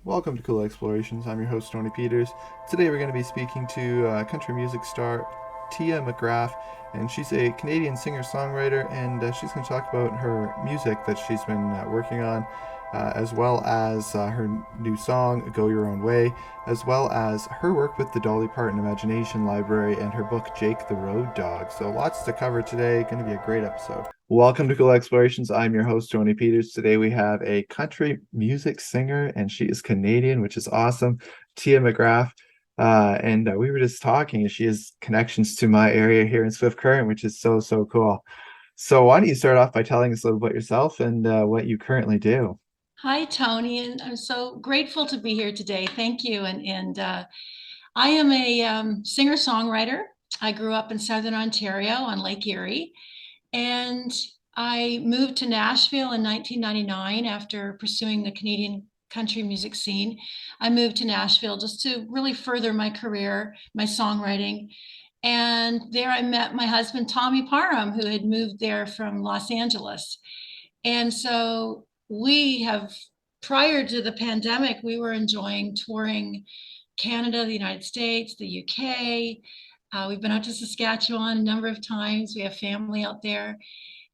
Welcome to Cool Explorations. I'm your host, Tony Peters. Today we're going to be speaking to country music star Tia McGraff, and she's a Canadian singer-songwriter, and she's going to talk about her music that she's been working on, as well as her new song, Go Your Own Way, as well as her work with the Dolly Parton Imagination Library and her book, Jake the Road Dog. So lots to cover today. Going to be a great episode. Welcome to Cool Explorations. I'm your host, Tony Peters. Today we have a country music singer, and she is Canadian, which is awesome, Tia McGraff. And we were just talking, and she has connections to my area here in Swift Current, which is so, so cool. So why don't you start off by telling us a little about yourself and what you currently do? Hi, Tony, and I'm so grateful to be here today. Thank you. And I am a singer-songwriter. I grew up in Southern Ontario on Lake Erie, and I moved to Nashville in 1999 after pursuing the Canadian country music scene. I moved to Nashville just to really further my career, my songwriting. And there I met my husband, Tommy Parham, who had moved there from Los Angeles. And so we have, prior to the pandemic, we were enjoying touring Canada, the United States, the UK. We've been out to Saskatchewan a number of times. We have family out there.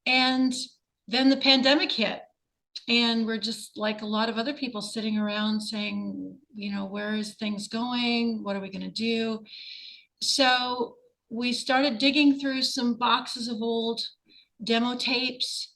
And then the pandemic hit. And we're just like a lot of other people sitting around saying, where is things going? What are we going to do? So we started digging through some boxes of old demo tapes.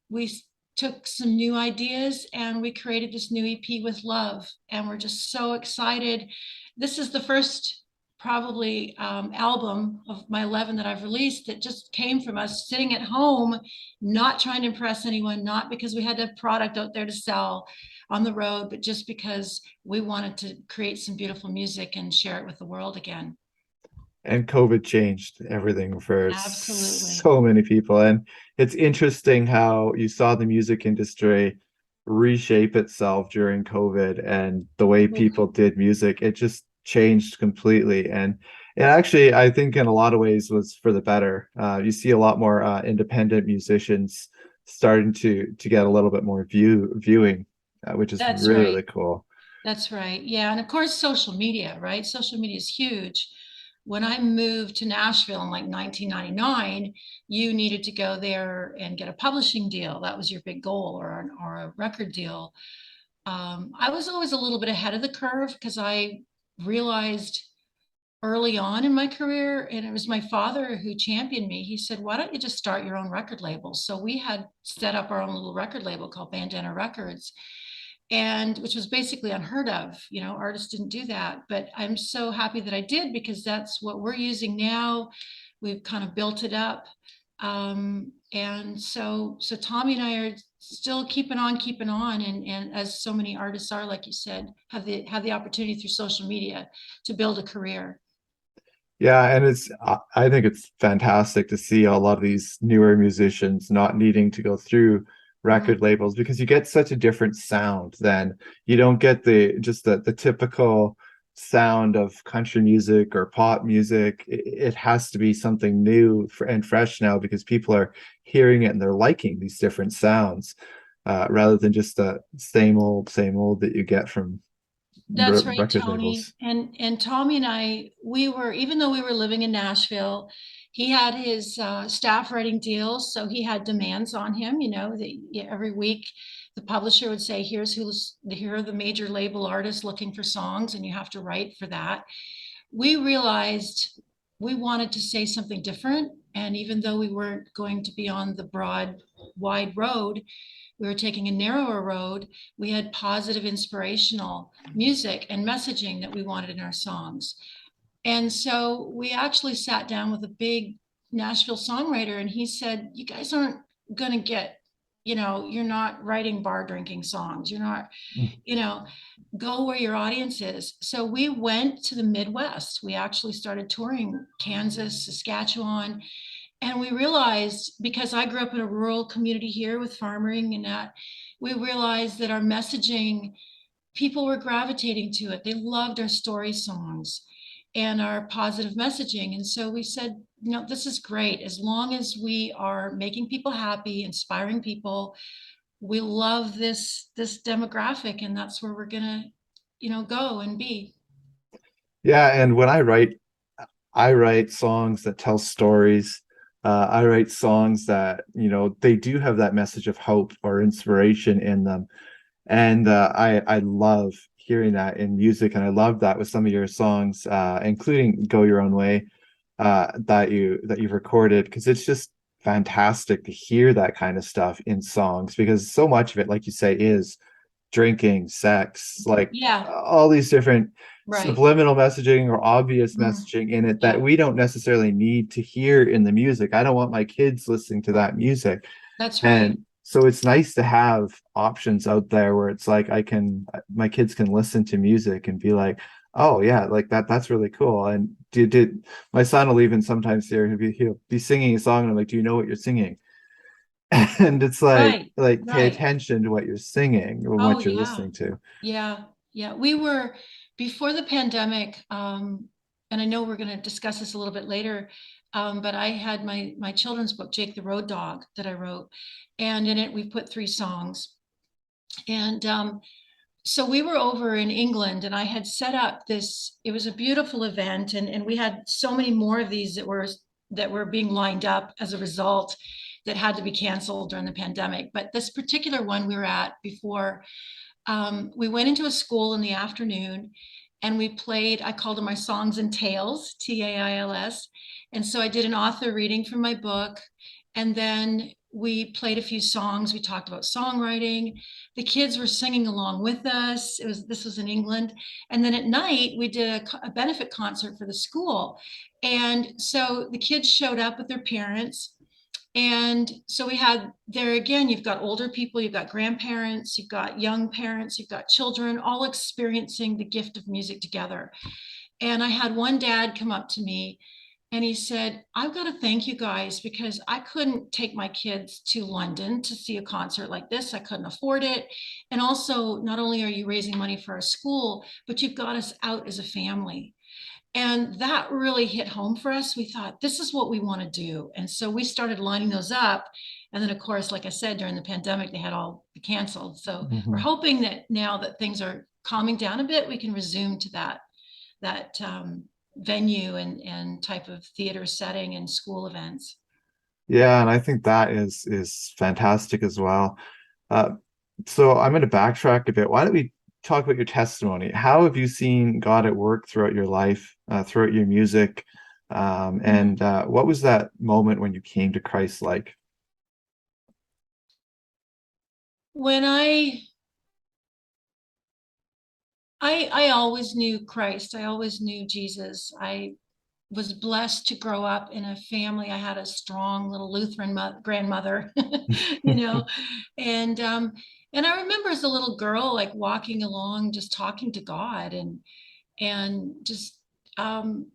We took some new ideas and we created this new EP with love. And we're just so excited. This is the first probably album of my 11 that I've released that just came from us sitting at home, not trying to impress anyone, not because we had a product out there to sell on the road, but just because we wanted to create some beautiful music and share it with the world again. And COVID changed everything for Absolutely. so many people. And it's interesting how you saw the music industry reshape itself during COVID and the way people did music. It just changed completely. And it actually, I think, in a lot of ways, was for the better. You see a lot more independent musicians starting to get a little bit more viewing, which is That's really, right. really cool. That's right. Yeah. And of course, social media, right? Social media is huge. When I moved to Nashville in like 1999, you needed to go there and get a publishing deal. That was your big goal, or a record deal. I was always a little bit ahead of the curve because I realized early on in my career, and it was my father who championed me. He said, "Why don't you just start your own record label?" So we had set up our own little record label called Bandana Records, and which was basically unheard of. Artists didn't do that, but I'm so happy that I did because that's what we're using now. We've kind of built it up. And so Tommy and I are still keeping on, and as so many artists are, like you said, have the opportunity through social media to build a career. Yeah, and I think it's fantastic to see a lot of these newer musicians not needing to go through Mm. record labels because you get such a different sound than you don't get the typical sound of country music or pop music. It has to be something new and fresh now because people are hearing it and they're liking these different sounds, rather than just the same old that you get from That's right, record Tony. labels. And Tommy and I, we were, even though we were living in Nashville, he had his staff writing deals, so he had demands on him. That every week the publisher would say, here are the major label artists looking for songs, and you have to write for that. We realized we wanted to say something different, and even though we weren't going to be on the broad, wide road, we were taking a narrower road. We had positive, inspirational music and messaging that we wanted in our songs. And so we actually sat down with a big Nashville songwriter, and he said, "You guys aren't going to get, you're not writing bar drinking songs. You're not, you know, go where your audience is." So we went to the Midwest. We actually started touring Kansas, Saskatchewan, and we realized, because I grew up in a rural community here with farming and that, we realized that our messaging, people were gravitating to it. They loved our story songs and our positive messaging. And so we said, this is great. As long as we are making people happy, inspiring people, we love this demographic, and that's where we're gonna, go and be. Yeah, and when I write songs that tell stories. I write songs that, they do have that message of hope or inspiration in them. And I love hearing that in music, and I love that with some of your songs, including "Go Your Own Way," that you've recorded, because it's just fantastic to hear that kind of stuff in songs, because so much of it, like you say, is drinking, sex, like Yeah, all these different right. subliminal messaging or obvious Mm, messaging in it that yeah, we don't necessarily need to hear in the music. I don't want my kids listening to that music. that's right. And so it's nice to have options out there where it's like my kids can listen to music and be like, oh yeah, like that's really cool. And did my son will even sometimes he'll be singing a song and I'm like, do you know what you're singing? And it's Right, like pay right. attention to what you're singing or Oh, what you're yeah. listening to. Yeah, yeah. We were before the pandemic, and I know we're going to discuss this a little bit later, but I had my children's book, Jake the Road Dog, that I wrote, and in it we put three songs. And so we were over in England, and I had set up this. It was a beautiful event, and we had so many more of these that were being lined up as a result that had to be canceled during the pandemic. But this particular one we were at before, we went into a school in the afternoon and we played, I called them my songs and tales, Tails. And so I did an author reading from my book. And then we played a few songs. We talked about songwriting. The kids were singing along with us. This was in England. And then at night we did a benefit concert for the school. And so the kids showed up with their parents, and so we had there again, you've got older people, you've got grandparents, you've got young parents, you've got children, all experiencing the gift of music together. And I had one dad come up to me and he said, I've got to thank you guys because I couldn't take my kids to London to see a concert like this. I couldn't afford it. And also, not only are you raising money for our school, but you've got us out as a family. And that really hit home for us. We thought, this is what we want to do. And so we started lining those up. And then, of course, like I said, during the pandemic, they had all canceled. So we're Mhm. hoping that now that things are calming down a bit, we can resume to that venue and type of theater setting and school events. Yeah, and I think that is fantastic as well. Uh, so I'm going to backtrack a bit. Why don't we talk about your testimony? How have you seen God at work throughout your life, throughout your music? Mm. And what was that moment when you came to Christ like? When I always knew Christ. I always knew Jesus. I was blessed to grow up in a family. I had a strong little Lutheran grandmother, you know, and um, and I remember as a little girl, like walking along, just talking to God, and just and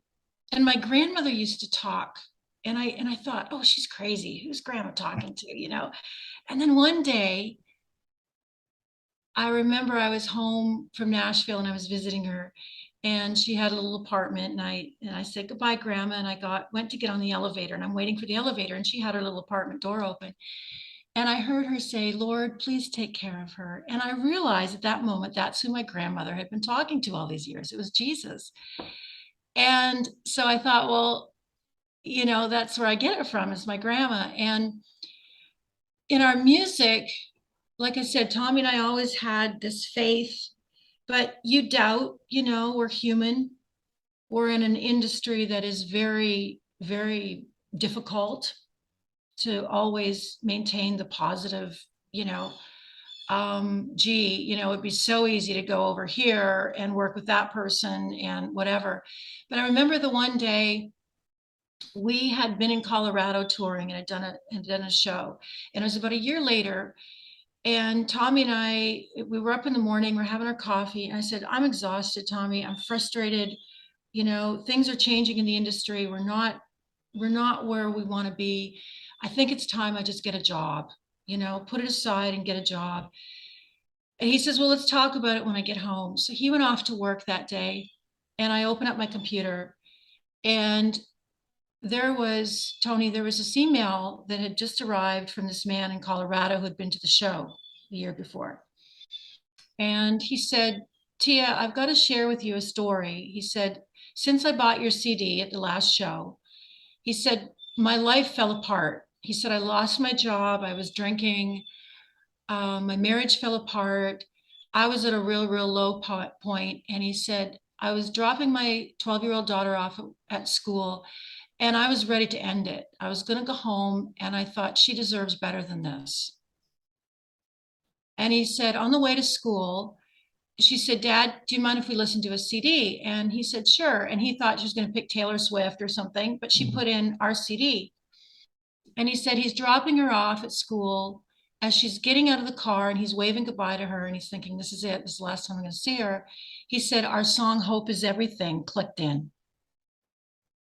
my grandmother used to talk, and I thought, oh, she's crazy. Who's grandma talking to? And then one day, I remember I was home from Nashville and I was visiting her, and she had a little apartment, and I said goodbye, Grandma, and I went to get on the elevator, and I'm waiting for the elevator, and she had her little apartment door open, and I heard her say, Lord, please take care of her. And I realized at that moment that's who my grandmother had been talking to all these years. It was Jesus. And so I thought, well, that's where I get it from, is my grandma. And in our music, like I said, Tommy and I always had this faith, but you doubt, we're human. We're in an industry that is very, very difficult to always maintain the positive, you know. It'd be so easy to go over here and work with that person and whatever. But I remember the one day we had been in Colorado touring and had done a show. And it was about a year later. And Tommy and I, we were up in the morning, we're having our coffee. And I said, I'm exhausted, Tommy. I'm frustrated. Things are changing in the industry. We're not where we want to be. I think it's time I just get a job, put it aside and get a job. And he says, well, let's talk about it when I get home. So he went off to work that day, and I opened up my computer, and there was this email that had just arrived from this man in Colorado who had been to the show. the year before. And he said, Tia, I've got to share with you a story. He said, since I bought your CD at the last show, he said, my life fell apart. He said, I lost my job. I was drinking. My marriage fell apart. I was at a real low point. And he said, I was dropping my 12-year-old daughter off at school, and I was ready to end it. I was going to go home, and I thought she deserves better than this. And he said, on the way to school, she said, Dad, do you mind if we listen to a CD? And he said, sure. And he thought she was going to pick Taylor Swift or something, but she put in our CD. And he said he's dropping her off at school. As she's getting out of the car and he's waving goodbye to her and he's thinking, this is it. This is the last time I'm going to see her. He said, our song, Hope is Everything, clicked in.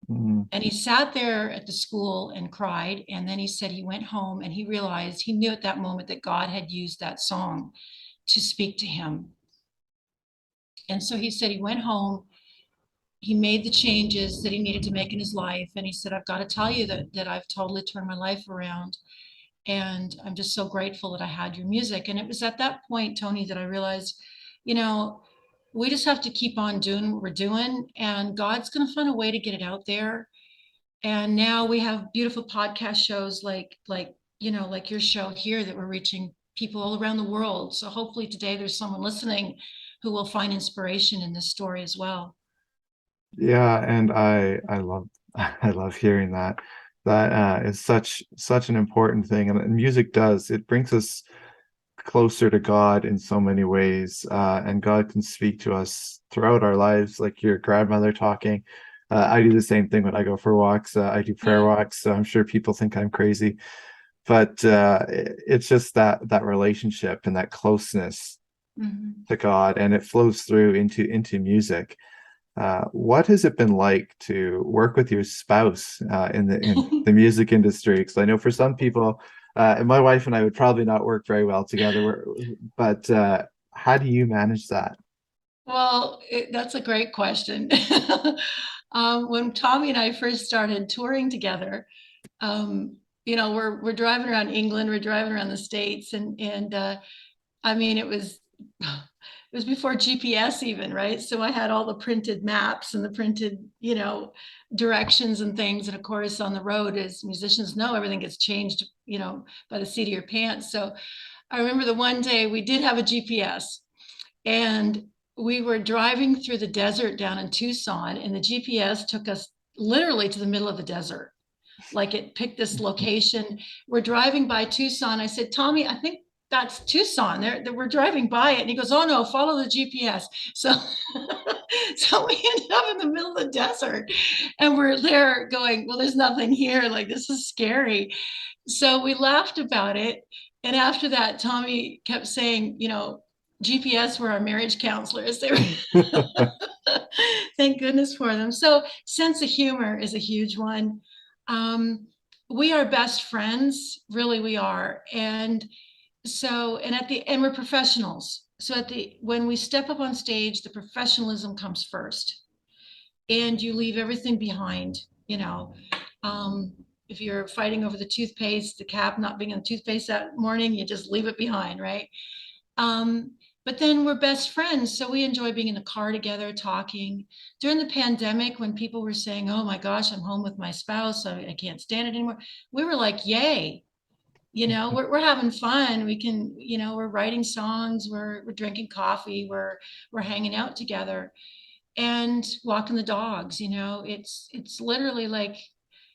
Mm. And he sat there at the school and cried. And then he said he went home and he realized, he knew at that moment that God had used that song to speak to him. And so he said he went home, he made the changes that he needed to make in his life. And he said, I've got to tell you that I've totally turned my life around. And I'm just so grateful that I had your music. And it was at that point, Tony, that I realized, you know, we just have to keep on doing what we're doing, and God's going to find a way to get it out there. And now we have beautiful podcast shows like your show here, that we're reaching people all around the world. So hopefully today there's someone listening who will find inspiration in this story as well. Yeah, and I love I love hearing that. That is such an important thing, and music does, it brings us closer to God in so many ways, and God can speak to us throughout our lives, like your grandmother talking. I do the same thing when I go for walks. I do prayer Yeah. walks, so I'm sure people think I'm crazy, but it's just that relationship and that closeness Mhm. to God, and it flows through into music. What has it been like to work with your spouse in the music industry? Because I know for some people, and my wife and I would probably not work very well together. But how do you manage that? Well, that's a great question. When Tommy and I first started touring together, um, we're driving around England, we're driving around the States, and I mean, it was before GPS even, right? So I had all the printed maps and the printed, directions and things. And of course, on the road, as musicians know, everything gets changed, by the seat of your pants. So I remember the one day we did have a GPS, and we were driving through the desert down in Tucson, and the GPS took us literally to the middle of the desert. Like, it picked this location. We're driving by Tucson. I said, Tommy, I think that's Tucson. We're driving by it. And he goes, oh no, follow the GPS. So, so we ended up in the middle of the desert, and we're there going, well, there's nothing here. Like, this is scary. So we laughed about it. And after that, Tommy kept saying, GPS were our marriage counselors. They were, thank goodness for them. So sense of humor is a huge one. Um, we are best friends, really we are. And we're professionals. So when we step up on stage, the professionalism comes first, and you leave everything behind, you know. Um, if you're fighting over the toothpaste, the cap not being in the toothpaste that morning, you just leave it behind, right? Um, but then we're best friends, so we enjoy being in the car together, talking. During the pandemic, when people were saying, "Oh my gosh, I'm home with my spouse, I can't stand it anymore," we were like, "Yay!" We're having fun. We can, we're writing songs, we're drinking coffee, we're hanging out together and walking the dogs. It's literally like,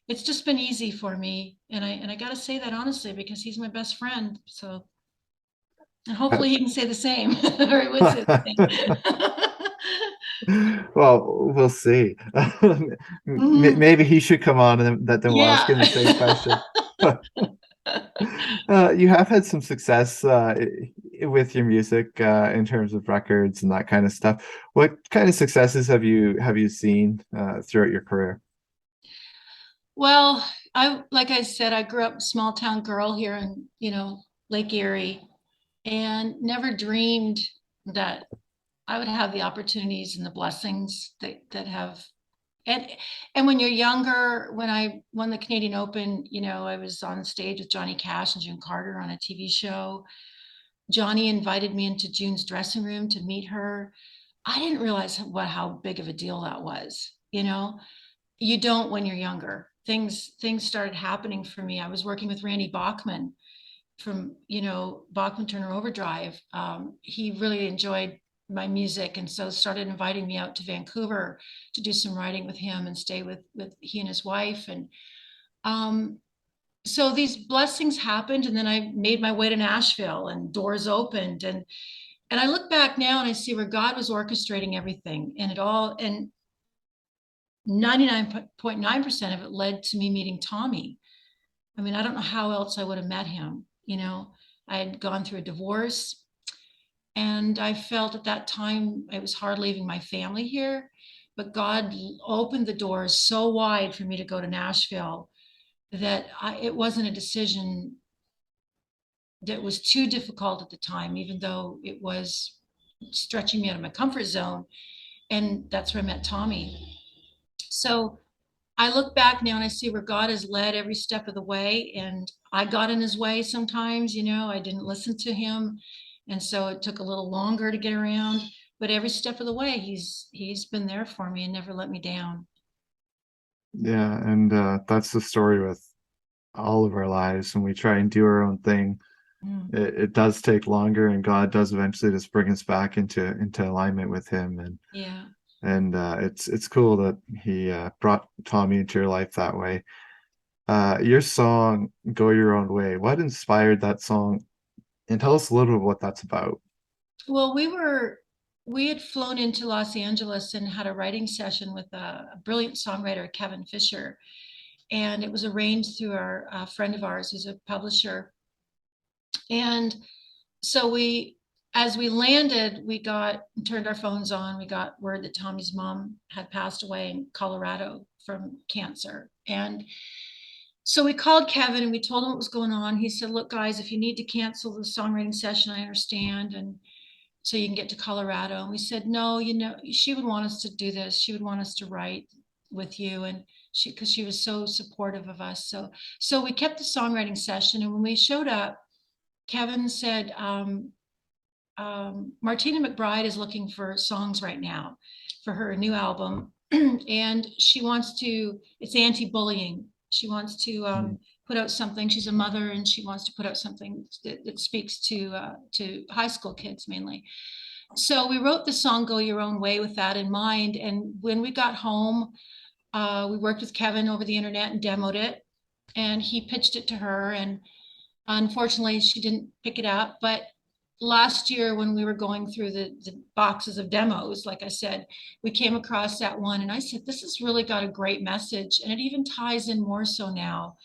it's just been easy for me, and I got to say that honestly, because he's my best friend. So, and hopefully he can say the same, or he would say the same. Well, we'll see. Mhm. Maybe he should come on, and then we'll ask Yeah. him the same question. You have had some success with your music in terms of records and that kind of stuff. What kind of successes have you seen throughout your career? Well, like I said, I grew up a small town girl here in, Lake Erie, and never dreamed that I would have the opportunities and the blessings that have. And when you're younger, when I won the Canadian Open, I was on stage with Johnny Cash and June Carter on a TV show. Johnny invited me into June's dressing room to meet her. I didn't realize how big of a deal that was. You don't when you're younger. Things started happening for me. I was working with Randy Bachman from Bachman Turner Overdrive. He really enjoyed my music, and so started inviting me out to Vancouver to do some writing with him and stay with he and his wife. And um, so these blessings happened, and then I made my way to Nashville, and doors opened, and I look back now and I see where God was orchestrating everything, and it all, and 99.9% of it led to me meeting Tommy. I mean, I don't know how else I would have met him. I had gone through a divorce, and I felt at that time it was hard leaving my family here, but God opened the doors so wide for me to go to Nashville that it wasn't a decision that was too difficult at the time, even though it was stretching me out of my comfort zone. And that's where I met Tommy. So I look back now and I see where God has led every step of the way. And I got in his way sometimes, I didn't listen to him. And so it took a little longer to get around. But every step of the way, he's been there for me and never let me down. Yeah, and that's the story with all of our lives. When we try and do our own thing, Mm, it does take longer, and God does eventually just bring us back into alignment with Him. yeah. And it's cool that He brought Tommy into your life that way. Your song "Go Your Own Way." What inspired that song? And tell us a little bit what that's about. Well, we had flown into Los Angeles and had a writing session with a brilliant songwriter, Kevin Fisher. And it was arranged through a friend of ours who's a publisher. And so as we landed, we turned our phones on. We got word that Tommy's mom had passed away in Colorado from cancer. And so we called Kevin and we told him what was going on. He said, "Look, guys, if you need to cancel the songwriting session, I understand. And so you can get to Colorado." And we said, "No, she would want us to do this. She would want us to write with you." And because she was so supportive of us. So we kept the songwriting session. And when we showed up, Kevin said, Martina McBride is looking for songs right now for her new album. And it's anti-bullying. She wants to Mm. put out something. She's a mother and she wants to put out something that speaks to high school kids mainly. So we wrote the song "Go Your Own Way" with that in mind. And when we got home, we worked with Kevin over the internet and demoed it. And he pitched it to her. And unfortunately, she didn't pick it up. But last year, when we were going through the boxes of demos, like I said, we came across that one. And I said, "This has really got a great message." And it even ties in more so now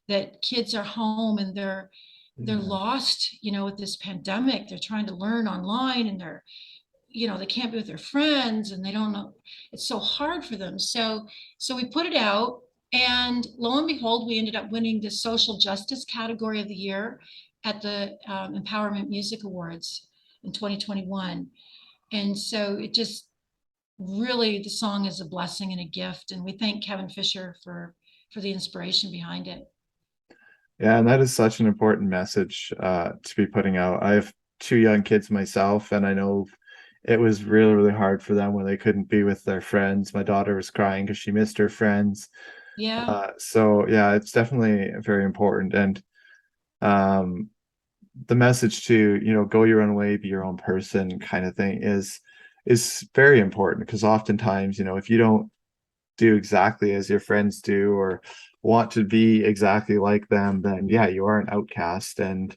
that kids are home and they're Yeah. lost, with this pandemic. They're trying to learn online, and they can't be with their friends, and they don't know. It's so hard for them. So we put it out, and lo and behold, we ended up winning the social justice category of the year at the Empowerment Music Awards in 2021. And so it just really, the song is a blessing and a gift. And we thank Kevin Fisher for the inspiration behind it. Yeah, and that is such an important message to be putting out. I have two young kids myself, and I know it was really, really hard for them when they couldn't be with their friends. My daughter was crying because she missed her friends. Yeah. So yeah, it's definitely very important. And um, the message to, go your own way, be your own person kind of thing is very important, because oftentimes, if you don't do exactly as your friends do, or want to be exactly like them, then yeah, you are an outcast. And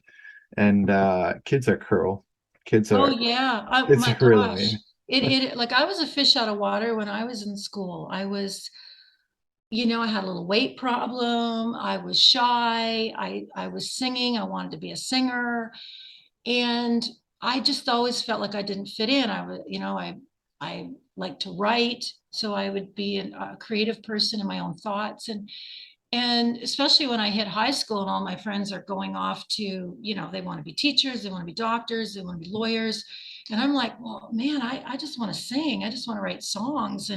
kids are cruel. Kids Oh are yeah. Oh kids my are really gosh. mean. It like I was a fish out of water when I was in school. I had a little weight problem. I was shy. I was singing. I wanted to be a singer. And I just always felt like I didn't fit in. I like to write. So I would be a creative person in my own thoughts. And especially when I hit high school and all my friends are going off to, they want to be teachers, they want to be doctors, they want to be lawyers. And I'm like, well, man, I just want to sing. I just want to write songs.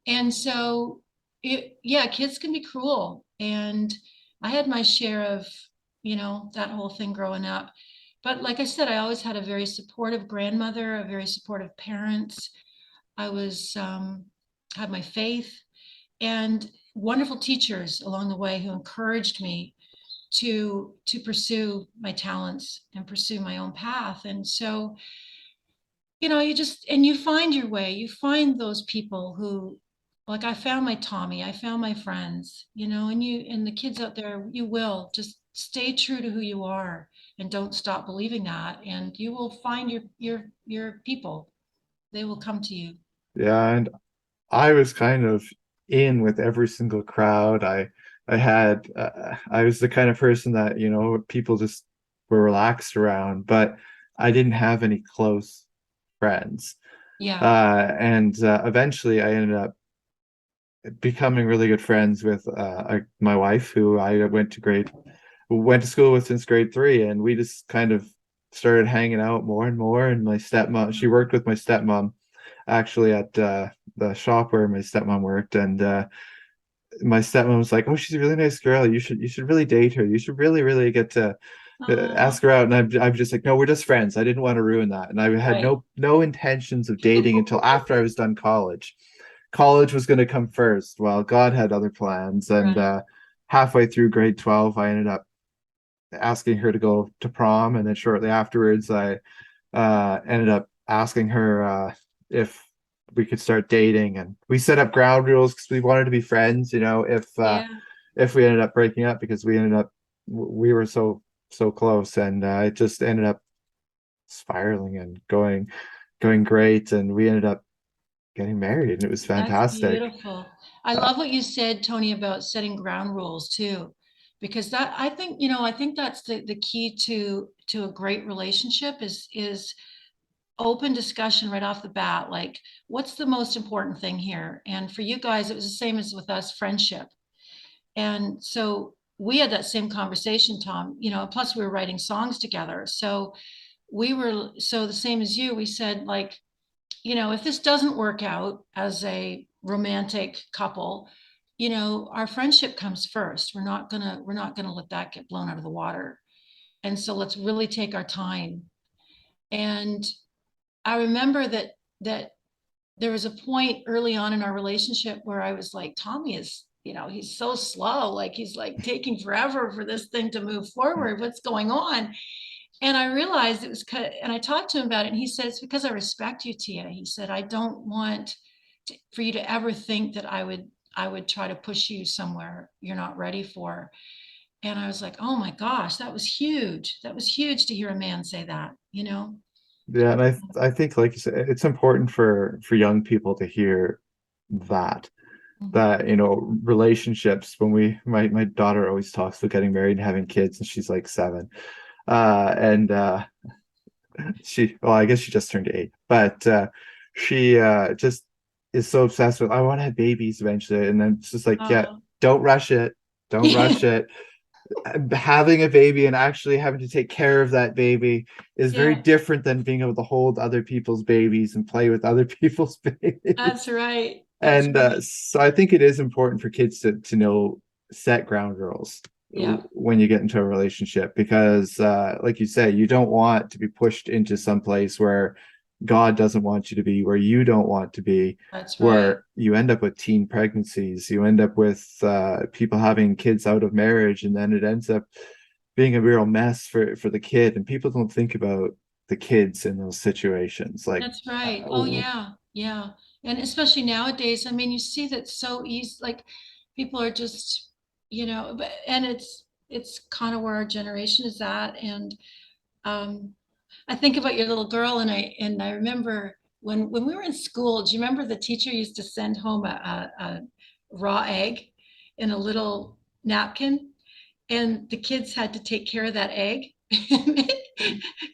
And so yeah, kids can be cruel. And I had my share of, that whole thing growing up. but like I said, I always had a very supportive grandmother, a very supportive parents. I was had my faith and wonderful teachers along the way who encouraged me to pursue my talents and pursue my own path. And so, you just and you find your way. You find those people who, like, I found my Tommy, I found my friends, and the kids out there, you will just stay true to who you are and don't stop believing that, and you will find your people. They will come to you. Yeah, and I was kind of in with every single crowd. I was the kind of person that, people just were relaxed around, but I didn't have any close friends. Yeah. And eventually I ended up becoming really good friends with my wife, who I went to school with since grade three, and we just kind of started hanging out more and more. And my stepmom, she worked with my stepmom actually at the shop where my stepmom worked, and my stepmom was like, "Oh, she's a really nice girl. You should really date her. You should really get to Oh, ask her out." And I'm just like, "No, we're just friends. I didn't want to ruin that." And I had right. no intentions of dating until after I was done college. College was going to come first. Well, God had other plans, and Right. halfway through grade 12, I ended up asking her to go to prom, and then shortly afterwards, I ended up asking her if we could start dating, and we set up ground rules because we wanted to be friends. Yeah. If we ended up breaking up, because we were so close, and it just ended up spiraling and going great, and we ended up getting married, and it was That's fantastic. beautiful. I Uh, love what you said, Tony, about setting ground rules too, because that I think that's the key to a great relationship is open discussion right off the bat. Like, what's the most important thing here? And for you guys, it was the same as with us, friendship. And so we had that same conversation, Tom, plus we were writing songs together. So the same as you, we said, like, if this doesn't work out as a romantic couple, our friendship comes first. We're not gonna let that get blown out of the water. And so let's really take our time. And I remember that there was a point early on in our relationship where I was like, Tommy is, he's so slow, like he's like taking forever for this thing to move forward. What's going on? And I realized it was, and I talked to him about it, and he said, it's because I respect you, Tia. He said, I don't want for you to ever think that I would try to push you somewhere you're not ready for. And I was like, oh my gosh, that was huge. That was huge to hear a man say that. yeah, and I think, like you said, it's important for young people to hear that Mhm. that relationships, when my daughter always talks about getting married and having kids, and she's like 7, and I guess she just turned 8, but she just is so obsessed with, I want to have babies eventually, and then it's just like, yeah, Oh, don't rush it, don't rush it. Having a baby and actually having to take care of that baby is very yeah, different than being able to hold other people's babies and play with other people's that's babies. right. That's And right. so I think it is important for kids to know, set ground rules Yeah, when you get into a relationship, because like you say, you don't want to be pushed into some place where God doesn't want you to be, where you don't want to be, that's right. where you end up with teen pregnancies, you end up with people having kids out of marriage, and then it ends up being a real mess for the kid. And people don't think about the kids in those situations. Like, That's right. Oh, uh, yeah. Yeah. And especially nowadays, I mean, you see that so easy, like people are just, and it's kind of where our generation is at. And um, I think about your little girl, and I remember when we were in school, do you remember the teacher used to send home a raw egg in a little napkin? And the kids had to take care of that egg. and we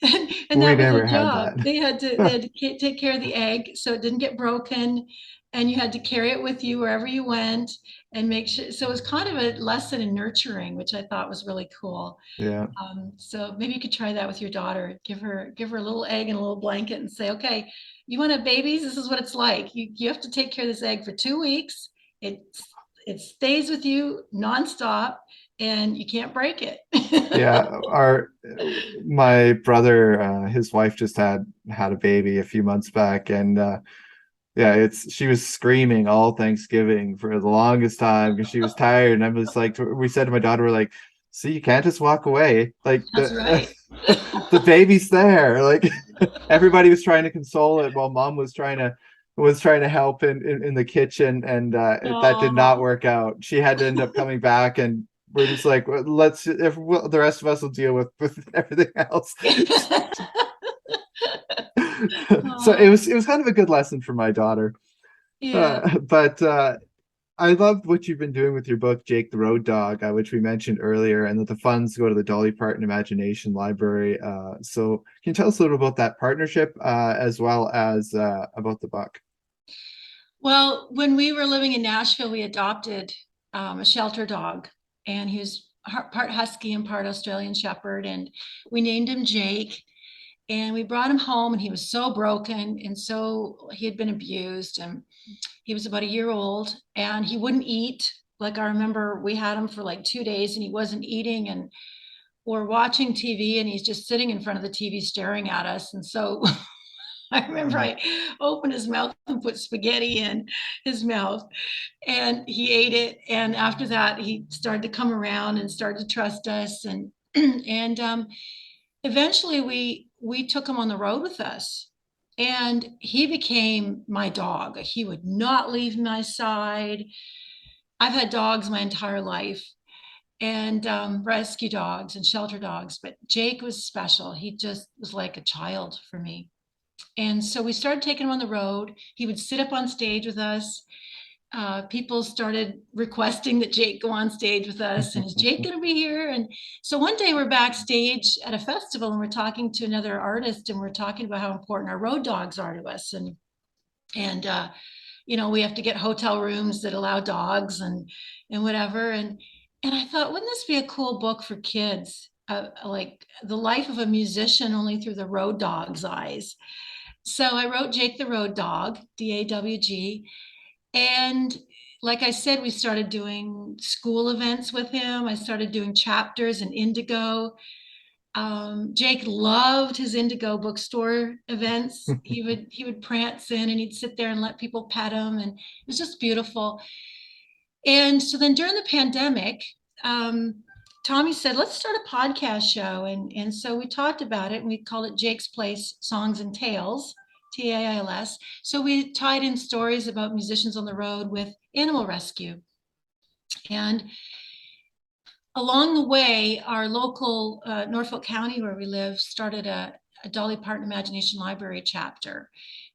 that was a never had job. that. They had to take care of the egg so it didn't get broken, and you had to carry it with you wherever you went and make sure. So it was kind of a lesson in nurturing, which I thought was really cool. Yeah. So maybe you could try that with your daughter. Give her a little egg and a little blanket and say, okay, you want to have babies? This is what it's like. You have to take care of this egg for 2 weeks. It it stays with you nonstop. and you can't break it. Yeah, our my brother, his wife just had a baby a few months back, and yeah, it's she was screaming all Thanksgiving for the longest time because she was tired. And I was like, we said to my daughter, we're like, see, you can't just walk away. Like That's right. the baby's there. Like everybody was trying to console it while mom was trying to help in the kitchen, and that did not Oh. work out. She had to end up coming back, and we're just like, well, let's if the rest of us will deal with everything else. So Oh, it was kind of a good lesson for my daughter. yeah. But I loved what you've been doing with your book, Jake the Road Dog, which we mentioned earlier, and that the funds go to the Dolly Parton Imagination Library. So, can you tell us a little about that partnership, as well as about the book? Well, when we were living in Nashville, we adopted a shelter dog, and he was part husky and part Australian Shepherd, and we named him Jake. And we brought him home, and he was so broken, and so he had been abused, and he was about a year old, and he wouldn't eat. Like I remember, we had him for like 2 days, and he wasn't eating, and we're watching TV, and he's just sitting in front of the TV staring at us, and so I remember Mm. I opened his mouth and put spaghetti in his mouth, and he ate it. And after that, he started to come around and started to trust us. And and eventually, we took him on the road with us, and he became my dog. He would not leave my side. I've had dogs my entire life, and rescue dogs and shelter dogs, but Jake was special. He just was like a child for me. And so we started taking him on the road. He would sit up on stage with us. People started requesting that Jake go on stage with us. And is Jake going to be here? And so one day we're backstage at a festival, and we're talking to another artist, and we're talking about how important our road dogs are to us. And we have to get hotel rooms that allow dogs and whatever. And I thought, wouldn't this be a cool book for kids? Like the life of a musician only through the road dog's eyes. So I wrote Jake the Road Dog, DAWG. And like I said, we started doing school events with him. I started doing chapters in Indigo. Jake loved his Indigo bookstore events. He would prance in, and he'd sit there and let people pet him, and it was just beautiful. And so then during the pandemic, um, Tommy said, let's start a podcast show. And so we talked about it, and we called it Jake's Place Songs and Tales, TAILS. So we tied in stories about musicians on the road with animal rescue. And along the way, our local Norfolk County, where we live, started a Dolly Parton Imagination Library chapter.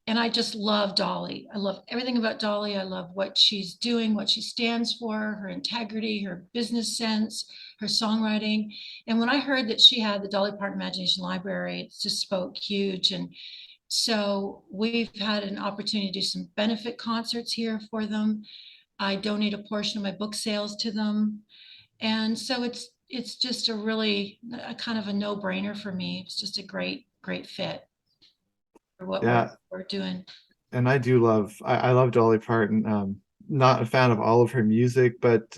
And I just love Dolly. I love everything about Dolly. I love what she's doing, what she stands for, her integrity, her business sense, her songwriting. And when I heard that she had the Dolly Parton Imagination Library, it just spoke huge. And so we've had an opportunity to do some benefit concerts here for them. I donate a portion of my book sales to them. And so it's just a kind of a no-brainer for me. It's just a great fit for what we're Yeah, we're doing. and I love Dolly Parton. Not a fan of all of her music, but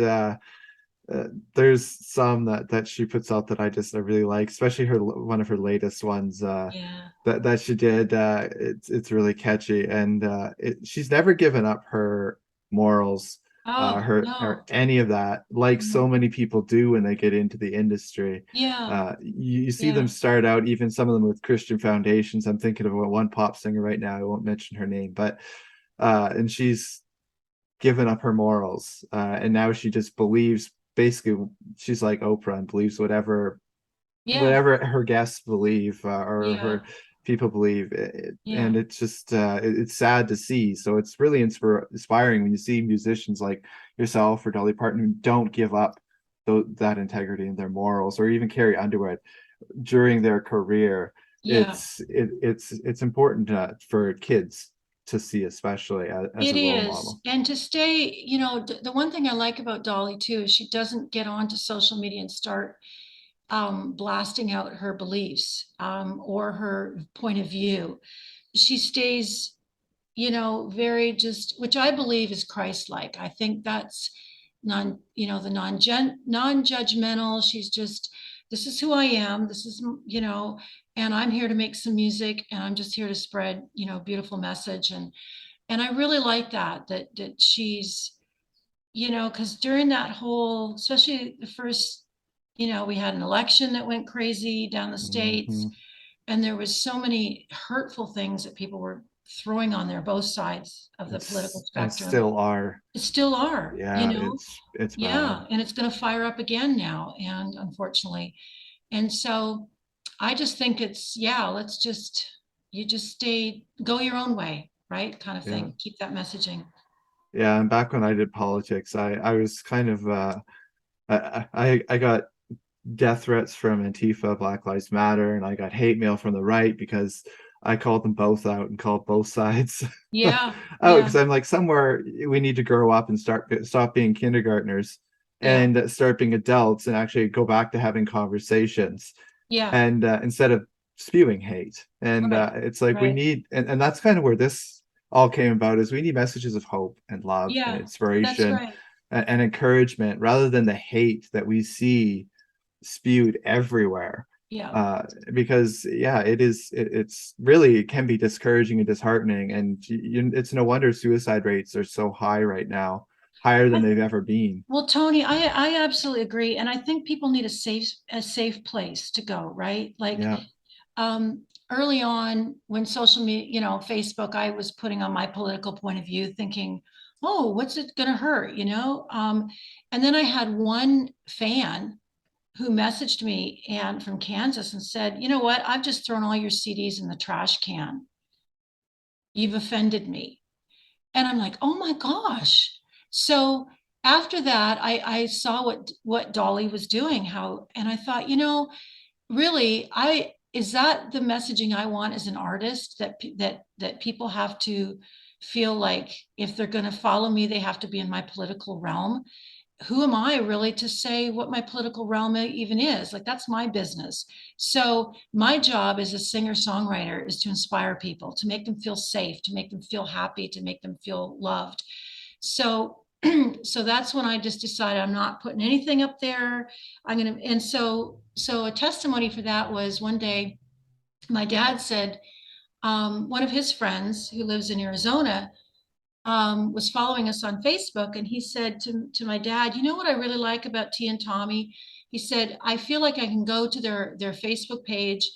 there's some that she puts out that I really like, especially her one of her latest ones, Yeah. that she did. It's really catchy, and she's never given up her morals, Oh, her or no. any of that, like so Mhm. many people do when they get into the industry. Yeah. You see them Yeah. start out, even some of them with Christian foundations. I'm thinking of one pop singer right now. I won't mention her name, but and she's given up her morals, and now she just believes, basically she's like Oprah and believes Yeah. whatever her guests believe, or Yeah. her people believe, Yeah. and it's just it's sad to see. So it's really inspiring when you see musicians like yourself or Dolly Parton who don't give up that integrity in their morals, or even Carrie Underwood during their career. Yeah. It's important for kids to see, especially as It a role is. model. And to stay, the one thing I like about Dolly too is she doesn't get onto social media and start blasting out her beliefs or her point of view. She stays, very just, which I believe is Christ-like. I think that's the non-judgmental. She's just, this is who I am. This is, and I'm here to make some music, and I'm just here to spread, beautiful message. And I really like that she's, because during that whole, especially the first, we had an election that went crazy down the states, Hmm. and there was so many hurtful things that people were throwing on there, both sides of the political And spectrum. still are. It still are, Yeah, it's bad. yeah, and it's going to fire up again now, and unfortunately. And so I just think it's, yeah, you just go your own way, right? Kind of Yeah. thing. Keep that messaging. Yeah, and back when I did politics, I was kind of I got death threats from Antifa, Black Lives Matter, and I got hate mail from the right because I called them both out and called both sides Yeah, out yeah, because I'm like, somewhere we need to grow up and stop being kindergartners yeah, and start being adults and actually go back to having conversations yeah, and instead of spewing hate. And right, it's like we right. need, and that's kind of where this all came about, is we need messages of hope and love and Yeah, that's inspiration right. and encouragement rather than the hate that we see spewed everywhere. Yeah. Because yeah, it's really, it can be discouraging and disheartening, and it's no wonder suicide rates are so high right now, higher than I, they've ever been. well, Tony, I absolutely agree. And I think people need a safe place to go, right? Like, Yeah. early on when social media, Facebook, I was putting on my political point of view, thinking, oh, what's it going to hurt, and then I had one fan who messaged me and from Kansas and said, you know what, I've just thrown all your CDs in the trash can. You've offended me. And I'm like, oh my gosh. So after that, I saw what Dolly was doing, and I thought, really, is that the messaging I want as an artist, that people have to feel like if they're going to follow me, they have to be in my political realm? Who am I really to say what my political realm even is? Like, that's my business. So my job as a singer-songwriter is to inspire people, to make them feel safe, to make them feel happy, to make them feel loved. So so that's when I just decided I'm not putting anything up there. And so a testimony for that was one day my dad said, one of his friends who lives in Arizona, was following us on Facebook, and he said to my dad, you know what I really like about T and Tommy? He said, I feel like I can go to their Facebook page,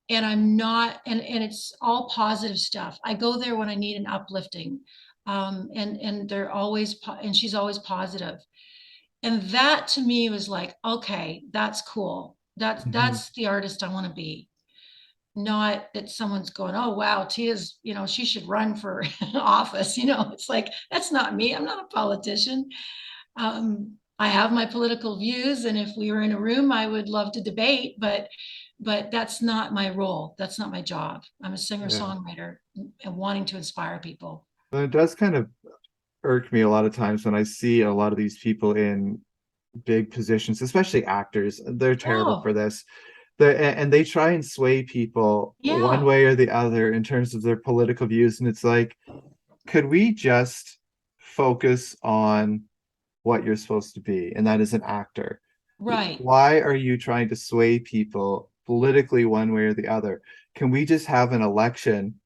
and I'm not, and it's all positive stuff. I go there when I need an uplifting. And they're always, and she's always positive. And that to me was like, okay, that's cool. That's Mhm. that's the artist I want to be. Not that someone's going, oh wow, Tia's, she should run for office. It's like, that's not me. I'm not a politician. I have my political views, and if we were in a room, I would love to debate, but that's not my role. That's not my job. I'm a Yeah. singer-songwriter and wanting to inspire people. But it does kind of irk me a lot of times when I see a lot of these people in big positions, especially actors. They're terrible Oh, for this. And they try and sway people one yeah, way or the other in terms of their political views. And it's like, could we just focus on what you're supposed to be? And that is an actor. right, Why are you trying to sway people politically one way or the other? Can we just have an election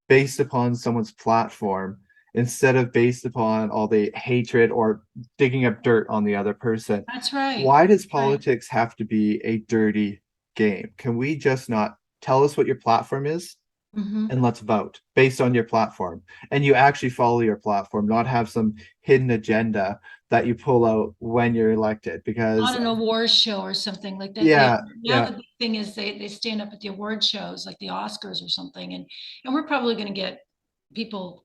based upon someone's platform instead of based upon all the hatred or digging up dirt on the other person? that's right, Why does right. politics have to be a dirty game? Can we just not tell us what your platform is Hmm. and let's vote based on your platform? And you actually follow your platform, not have some hidden agenda that you pull out when you're elected. On Because an award show or something like that. yeah, Now yeah, the big thing is they stand up at the award shows like the Oscars or something, and we're probably going to get people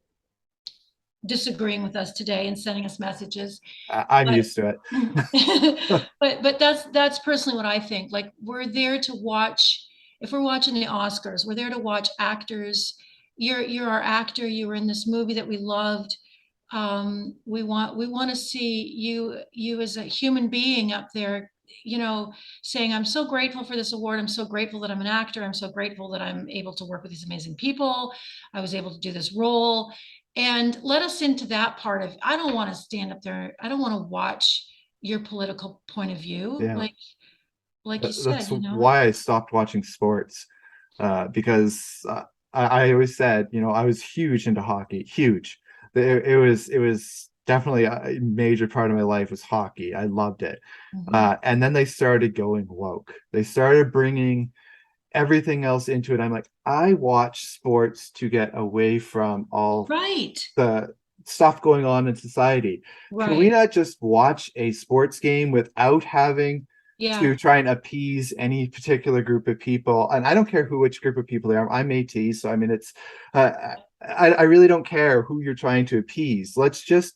disagreeing with us today and sending us messages. I'm But used to it. but that's personally what I think. Like, we're there to watch. If we're watching the Oscars, we're there to watch actors. You're our actor. You were in this movie that we loved. We want to see you as a human being up there, saying, I'm so grateful for this award. I'm so grateful that I'm an actor. I'm so grateful that I'm able to work with these amazing people. I was able to do this role. And let us into that part of, I don't want to stand up there. I don't want to watch your political point of view. Yeah. Like you That's said, you know, why I stopped watching sports, because I always said, I was huge into hockey, huge. It was definitely a major part of my life was hockey. I loved it. mhm. And then they started going woke. They started bringing everything else into it. I'm like, I watch sports to get away from all Right, the stuff going on in society. Can we right. not just watch a sports game without having Yeah, to try and appease any particular group of people? And I don't care which group of people they are. I'm AT, so I mean, uh, I really don't care who you're trying to appease. Let's just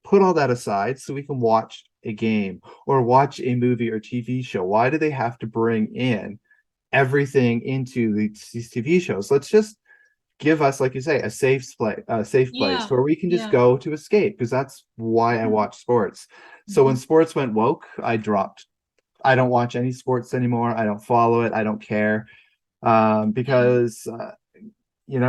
put all that aside so we can watch a game or watch a movie or TV show. Why do they have to bring in everything into these TV shows? Let's just give us, like you say, a safe place yeah, where we can just yeah. go to escape, because that's why I watch sports. So when Mhm. sports went woke, I dropped. I don't watch any sports anymore. I don't follow it. I don't care, Yeah, because yeah,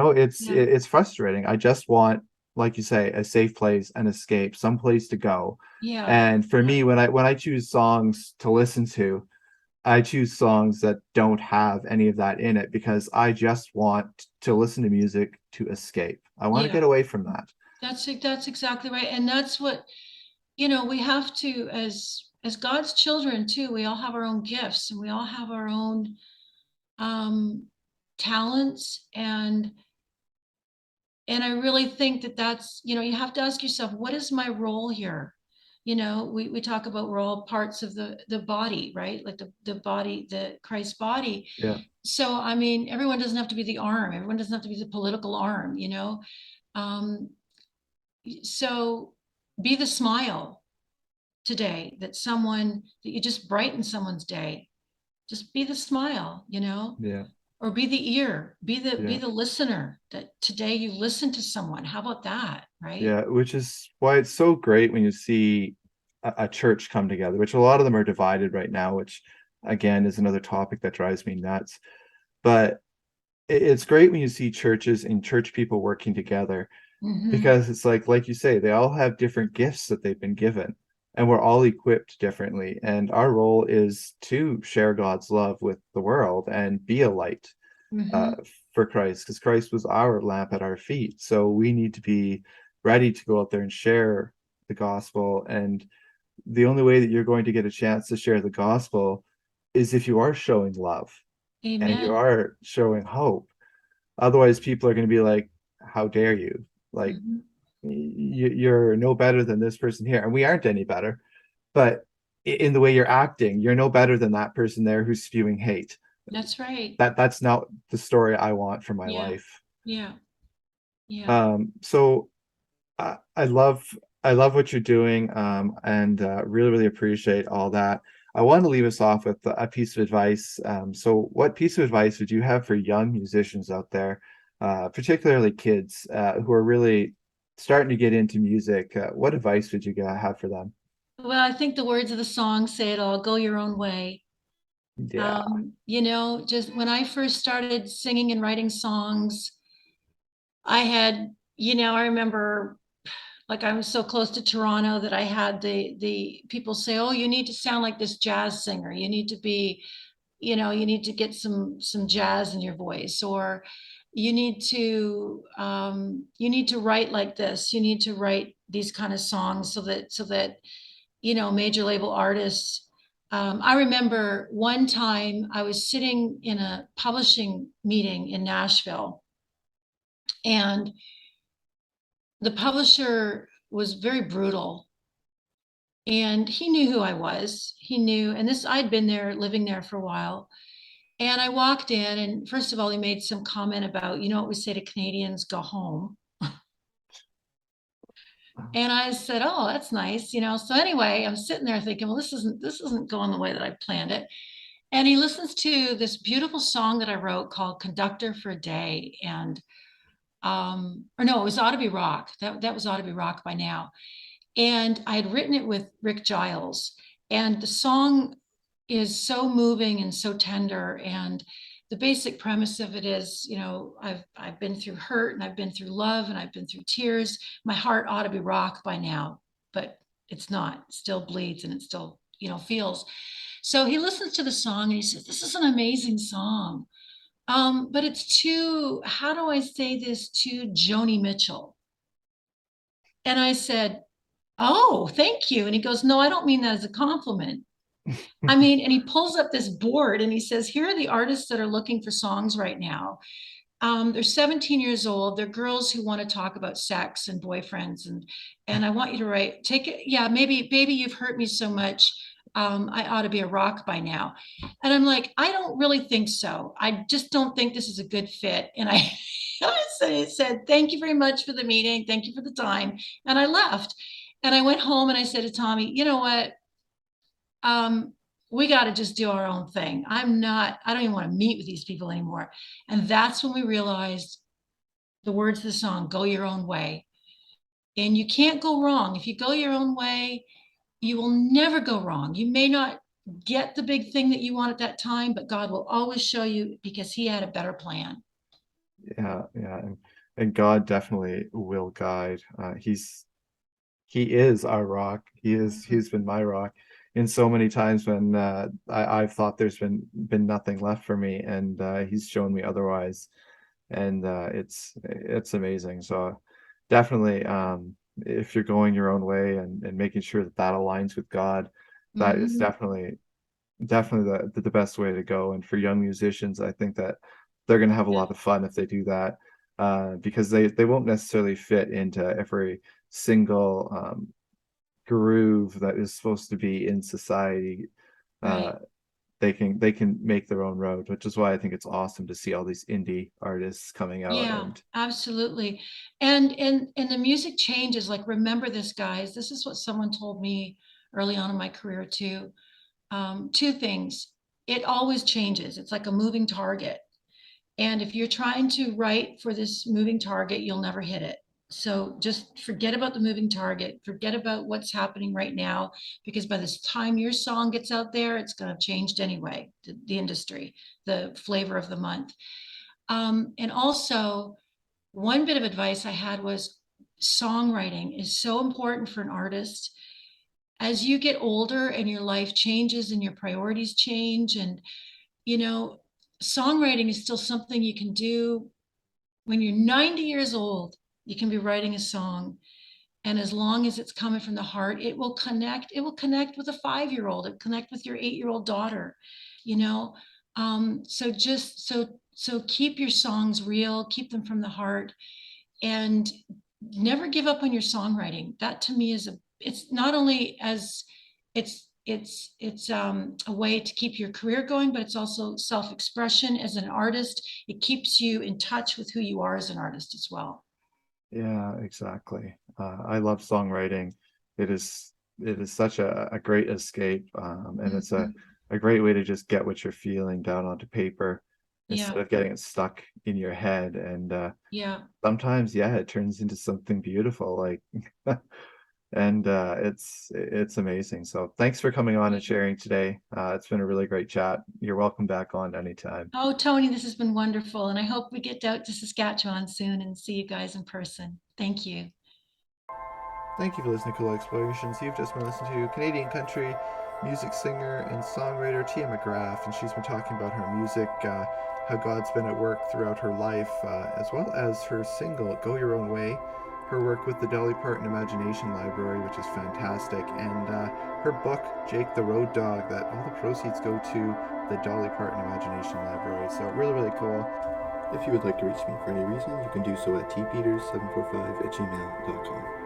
it's frustrating. I just want, like you say, a safe place, an escape, some place to go. yeah, And for yeah, me, when I choose songs to listen to, I choose songs that don't have any of that in it, because I just want to listen to music to escape. I want to yeah. get away from that. That's exactly right. And that's what, we have to, as God's children too, we all have our own gifts and we all have our own um talents, and I really think that that's, you have to ask yourself, what is my role here? We talk about we're all parts of the body, right? Like the body, the Christ body. Yeah, So I mean, everyone doesn't have to be the arm, everyone doesn't have to be the political arm. um so be the smile today, that you just brighten someone's day. Just be the smile. yeah, Or be the ear, be yeah, the listener, that today you listen to someone. How about that, right? yeah. Which is why it's so great when you see a church come together, which a lot of them are divided right now, which again is another topic that drives me nuts. But it's great when you see churches and church people working together, Hmm. because it's like you say, they all have different gifts that they've been given, and we're all equipped differently, and our role is to share God's love with the world and be a light, uh, Hmm. for Christ, because Christ was our lamp at our feet. So we need to be ready to go out there and share the gospel. And the only way that you're going to get a chance to share the gospel is if you are showing love and you Amen. are showing hope. Otherwise, people are going to be like, how dare you? Like, Hmm. you're no better than this person here. And we aren't any better. But in the way you're acting, you're no better than that person there who's spewing hate. That's right. That's not the story I want for my Yeah, life. yeah, yeah. So I love what you're doing, and really, really appreciate all that. I want to leave us off with a piece of advice. So what piece of advice would you have for young musicians out there, particularly kids, who are really starting to get into music? What advice would you have for them? Well, I think the words of the song say it all: go your own way. Yeah, Just when I first started singing and writing songs, I remember, like, I was so close to Toronto that I had the people say, "Oh, you need to sound like this jazz singer. You need to be, you need to get some jazz in your voice, or you need to write like this. You need to write these kind of songs so that major label artists." I remember one time I was sitting in a publishing meeting in Nashville, and the publisher was very brutal, and he knew who I was. He knew, and I'd been there, living there for a while. And I walked in, and first of all, he made some comment about, what we say to Canadians, go home. And I said, oh, that's nice. So anyway, I'm sitting there thinking, well, this isn't going the way that I planned it. And he listens to this beautiful song that I wrote called Conductor for a Day. And or no, it was Ought to Be Rock. That was Ought to Be Rock by now. And I had written it with Rick Giles. And the song is so moving and so tender. And the basic premise of it is, I've been through hurt and I've been through love and I've been through tears. My heart ought to be rock by now, but it's not. It still bleeds and it still, feels. So he listens to the song and he says, "This is an amazing song. But it's too, how do I say this, too Joni Mitchell." And I said, "Oh, thank you." And he goes, "No, I don't mean that as a compliment. I mean," and he pulls up this board and he says, "Here are the artists that are looking for songs right now. They're 17 years old. They're girls who want to talk about sex and boyfriends. And I want you to write, take it. Yeah, maybe, baby, you've hurt me so much. I ought to be a rock by now." And I'm like, "I don't really think so. I just don't think this is a good fit." And I said, "Thank you very much for the meeting. Thank you for the time." And I left. And I went home and I said to Tommy, "You know what? Um, we got to just do our own thing. I don't even want to meet with these people anymore." And that's when we realized the words of the song, "Go Your Own Way." And you can't go wrong. If you go your own way, you will never go wrong. You may not get the big thing that you want at that time, but God will always show you because he had a better plan. Yeah, yeah, and God definitely will guide. He is our rock. He's been my rock in so many times when I've thought there's been nothing left for me, and he's shown me otherwise, and it's amazing. So definitely, if you're going your own way and making sure that that aligns with God, that is Mhm. definitely the best way to go. And for young musicians, I think that they're going to have a lot of fun if they do that, because they won't necessarily fit into every single groove that is supposed to be in society. Uh, Right. they can make their own road, which is why I think it's awesome to see all these indie artists coming out. Yeah, And absolutely. And the music changes. Like, remember this, guys. This is what someone told me early on in my career too. Two things. It always changes. It's like a moving target. And if you're trying to write for this moving target, you'll never hit it. So just forget about the moving target. Forget about what's happening right now, because by this time your song gets out there, it's going to have changed anyway, the industry, the flavor of the month. And also, one bit of advice I had was songwriting is so important for an artist. As you get older and your life changes and your priorities change, and you know, songwriting is still something you can do when you're 90 years old. You can be writing a song, and as long as it's coming from the heart, it will connect with a 5-year old, it connect with your 8-year-old daughter, you know. So keep your songs real, keep them from the heart, and never give up on your songwriting. That to me is it's not only as it's a way to keep your career going, but it's also self-expression as an artist. It keeps you in touch with who you are as an artist as well. yeah, exactly. I love songwriting. It is such a great escape, and it's Mhm. a great way to just get what you're feeling down onto paper Yeah, instead of getting it stuck in your head. And yeah. sometimes, yeah, it turns into something beautiful, like, and it's amazing. So thanks for coming on and sharing today. It's been a really great chat. You're welcome back on anytime. Oh, Tony, this has been wonderful, and I hope we get out to Saskatchewan soon and see you guys in person. Thank you. Thank you for listening to Cool Explorations. You've just been listening to Canadian country music singer and songwriter Tia McGrath, and she's been talking about her music, how God's been at work throughout her life, as well as her single "Go Your Own Way," her work with the Dolly Parton Imagination Library, which is fantastic, and her book "Jake the Road Dog," that all the proceeds go to the Dolly Parton Imagination Library. So really, really cool. If you would like to reach me for any reason, you can do so at tpeters745 at gmail.com.